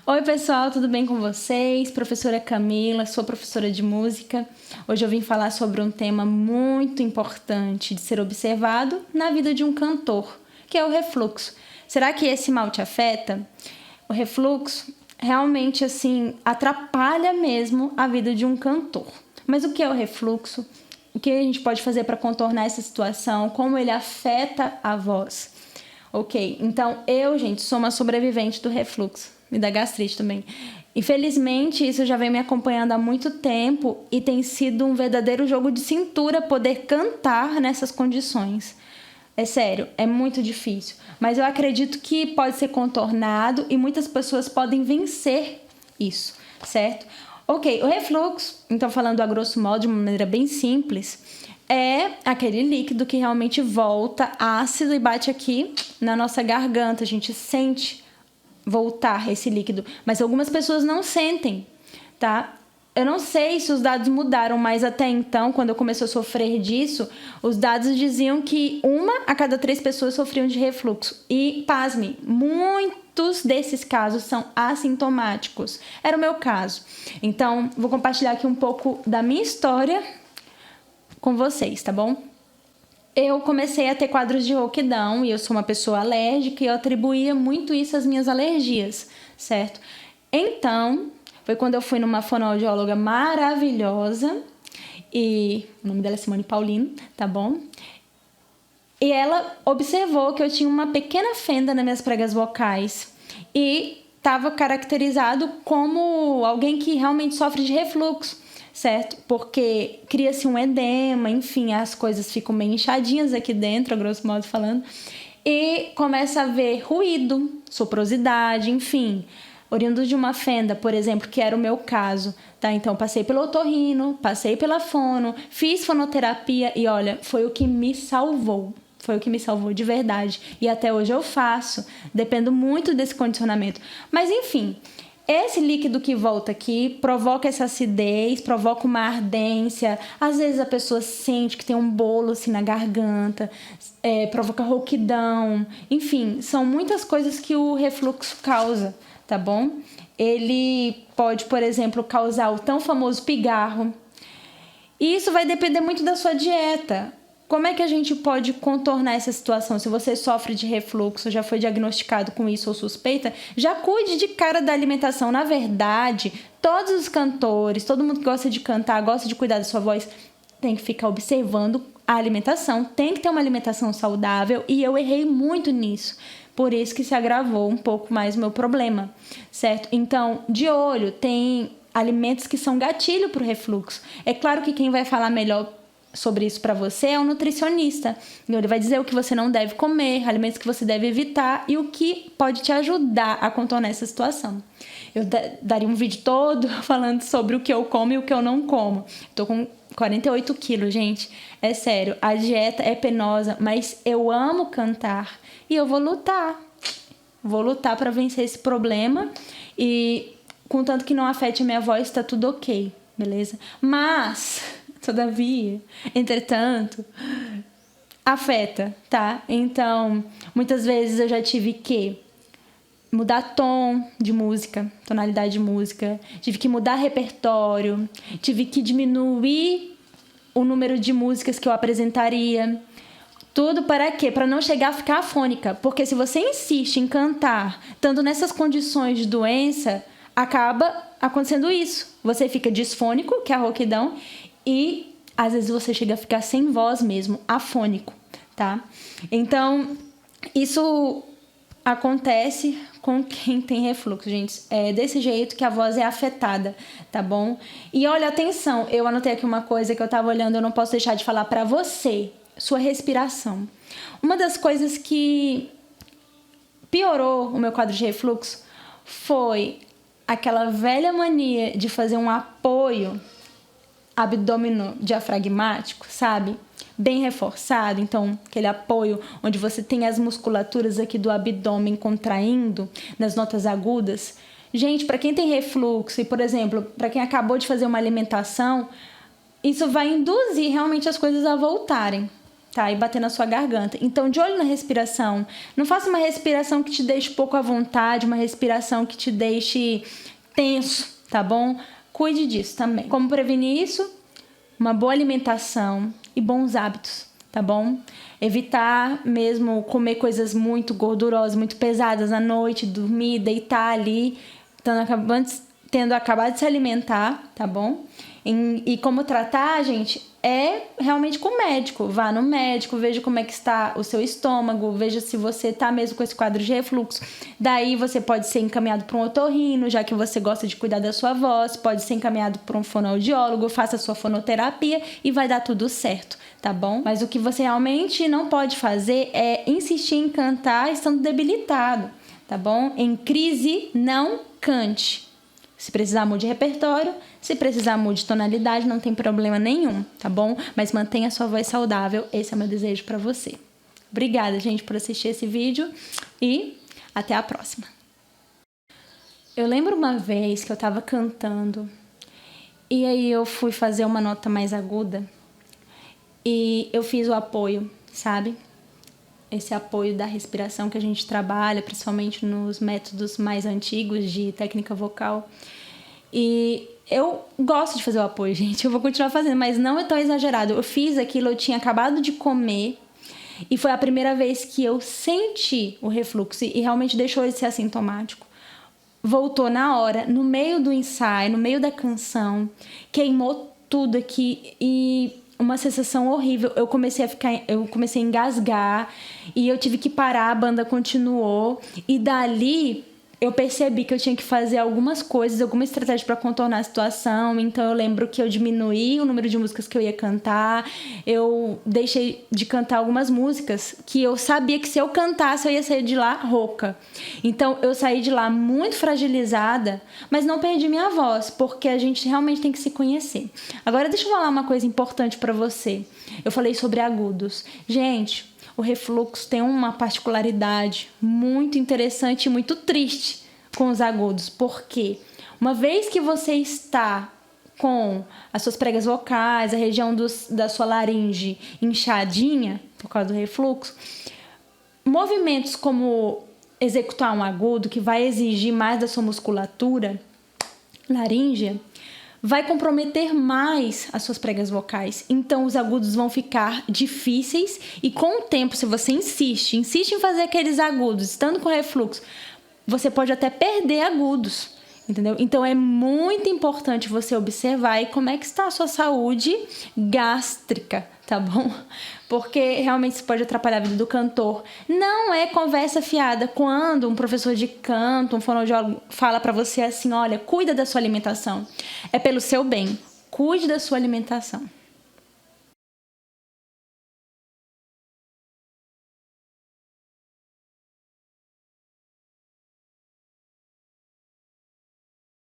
Oi pessoal, tudo bem com vocês? Professora Camila, sou professora de música. Hoje eu vim falar sobre um tema muito importante de ser observado na vida de um cantor, que é o refluxo. Será que esse mal te afeta? O refluxo realmente atrapalha mesmo a vida de um cantor. Mas o que é o refluxo? O que a gente pode fazer para contornar essa situação? Como ele afeta a voz? Ok, então gente, sou uma sobrevivente do refluxo. Me dá gastrite também. Infelizmente, isso já vem me acompanhando há muito tempo e tem sido um verdadeiro jogo de cintura poder cantar nessas condições. É sério, é muito difícil. Mas eu acredito que pode ser contornado e muitas pessoas podem vencer isso, certo? Ok, o refluxo, então falando a grosso modo, de uma maneira bem simples, é aquele líquido que realmente volta ácido e bate aqui na nossa garganta. A gente sente voltar esse líquido, mas algumas pessoas não sentem, tá? Eu não sei se os dados mudaram, mas até então, quando eu comecei a sofrer disso, os dados diziam que 1 a cada 3 pessoas sofriam de refluxo. E, pasme, muitos desses casos são assintomáticos. Era o meu caso. Então, vou compartilhar aqui um pouco da minha história com vocês, tá bom? Eu comecei a ter quadros de rouquidão e eu sou uma pessoa alérgica e eu atribuía muito isso às minhas alergias, certo? Então, foi quando eu fui numa fonoaudióloga maravilhosa e o nome dela é Simone Paulino, tá bom? E ela observou que eu tinha uma pequena fenda nas minhas pregas vocais e estava caracterizado como alguém que realmente sofre de refluxo, certo? Porque cria-se um edema, enfim, as coisas ficam meio inchadinhas aqui dentro, a grosso modo falando, e começa a haver ruído, soprosidade, enfim, oriundo de uma fenda, por exemplo, que era o meu caso, tá? Então, passei pelo otorrino, passei pela fono, fiz fonoterapia e, olha, foi o que me salvou. Foi o que me salvou de verdade. E até hoje eu faço. Dependo muito desse condicionamento. Mas, enfim, esse líquido que volta aqui provoca essa acidez, provoca uma ardência. Às vezes a pessoa sente que tem um bolo assim na garganta, provoca rouquidão. Enfim, são muitas coisas que o refluxo causa, tá bom? Ele pode, por exemplo, causar o tão famoso pigarro. E isso vai depender muito da sua dieta. Como é que a gente pode contornar essa situação? Se você sofre de refluxo, já foi diagnosticado com isso ou suspeita, já cuide de cara da alimentação. Na verdade, todos os cantores, todo mundo que gosta de cantar, gosta de cuidar da sua voz, tem que ficar observando a alimentação. Tem que ter uma alimentação saudável e eu errei muito nisso. Por isso que se agravou um pouco mais o meu problema, certo? Então, de olho, tem alimentos que são gatilho para o refluxo. É claro que quem vai falar melhor sobre isso para você é um nutricionista. Ele vai dizer o que você não deve comer, alimentos que você deve evitar e o que pode te ajudar a contornar essa situação. Eu daria um vídeo todo falando sobre o que eu como e o que eu não como. Tô com 48 quilos, gente. É sério, a dieta é penosa, mas eu amo cantar e eu vou lutar. Vou lutar para vencer esse problema e, contanto que não afete a minha voz, tá tudo ok, beleza? Mas, todavia, entretanto, afeta, tá? Então, muitas vezes eu já tive que mudar tom de música, tonalidade de música, tive que mudar repertório, tive que diminuir o número de músicas que eu apresentaria. Tudo para quê? Para não chegar a ficar afônica. Porque se você insiste em cantar, estando nessas condições de doença, acaba acontecendo isso. Você fica disfônico, que é a rouquidão, e às vezes você chega a ficar sem voz mesmo, afônico, tá? Então, isso acontece com quem tem refluxo, gente. É desse jeito que a voz é afetada, tá bom? E olha, atenção, eu anotei aqui uma coisa que eu tava olhando, eu não posso deixar de falar pra você. Sua respiração. Uma das coisas que piorou o meu quadro de refluxo foi aquela velha mania de fazer um apoio abdomino-diafragmático, sabe? Bem reforçado, então aquele apoio onde você tem as musculaturas aqui do abdômen contraindo nas notas agudas. Gente, para quem tem refluxo e, por exemplo, para quem acabou de fazer uma alimentação, isso vai induzir realmente as coisas a voltarem, tá? E bater na sua garganta. Então, de olho na respiração. Não faça uma respiração que te deixe pouco à vontade, uma respiração que te deixe tenso, tá bom? Cuide disso também. Como prevenir isso? Uma boa alimentação e bons hábitos, tá bom? Evitar mesmo comer coisas muito gordurosas, muito pesadas à noite, dormir, deitar ali, tendo acabado de se alimentar, tá bom? E como tratar, gente, é realmente com o médico. Vá no médico, veja como é que está o seu estômago, veja se você está mesmo com esse quadro de refluxo. Daí você pode ser encaminhado para um otorrino, já que você gosta de cuidar da sua voz, pode ser encaminhado para um fonoaudiólogo, faça a sua fonoterapia e vai dar tudo certo, tá bom? Mas o que você realmente não pode fazer é insistir em cantar estando debilitado, tá bom? Em crise, não cante. Se precisar, mude repertório. Se precisar, mude tonalidade, não tem problema nenhum, tá bom? Mas mantenha a sua voz saudável. Esse é o meu desejo pra você. Obrigada, gente, por assistir esse vídeo e até a próxima. Eu lembro uma vez que eu tava cantando e aí eu fui fazer uma nota mais aguda e eu fiz o apoio, sabe? Esse apoio da respiração que a gente trabalha, principalmente nos métodos mais antigos de técnica vocal. E eu gosto de fazer o apoio, gente. Eu vou continuar fazendo, mas não é tão exagerado. Eu fiz aquilo, eu tinha acabado de comer e foi a primeira vez que eu senti o refluxo e realmente deixou de ser assintomático. Voltou na hora, no meio do ensaio, no meio da canção, queimou tudo aqui e uma sensação horrível. Eu comecei a engasgar e eu tive que parar, a banda continuou e dali eu percebi que eu tinha que fazer algumas coisas, alguma estratégia para contornar a situação. Então eu lembro que eu diminuí o número de músicas que eu ia cantar, eu deixei de cantar algumas músicas que eu sabia que se eu cantasse eu ia sair de lá rouca. Então eu saí de lá muito fragilizada, mas não perdi minha voz, porque a gente realmente tem que se conhecer. Agora deixa eu falar uma coisa importante para você. Eu falei sobre agudos. Gente, o refluxo tem uma particularidade muito interessante e muito triste com os agudos, porque uma vez que você está com as suas pregas vocais, a região da sua laringe inchadinha por causa do refluxo, movimentos como executar um agudo, que vai exigir mais da sua musculatura laríngea, vai comprometer mais as suas pregas vocais. Então, os agudos vão ficar difíceis e com o tempo, se você insiste em fazer aqueles agudos, estando com refluxo, você pode até perder agudos, entendeu? Então, é muito importante você observar aí como é que está a sua saúde gástrica, tá bom? Porque realmente isso pode atrapalhar a vida do cantor. Não é conversa fiada quando um professor de canto, um fonoaudiólogo fala pra você assim, olha, cuida da sua alimentação. É pelo seu bem, cuide da sua alimentação.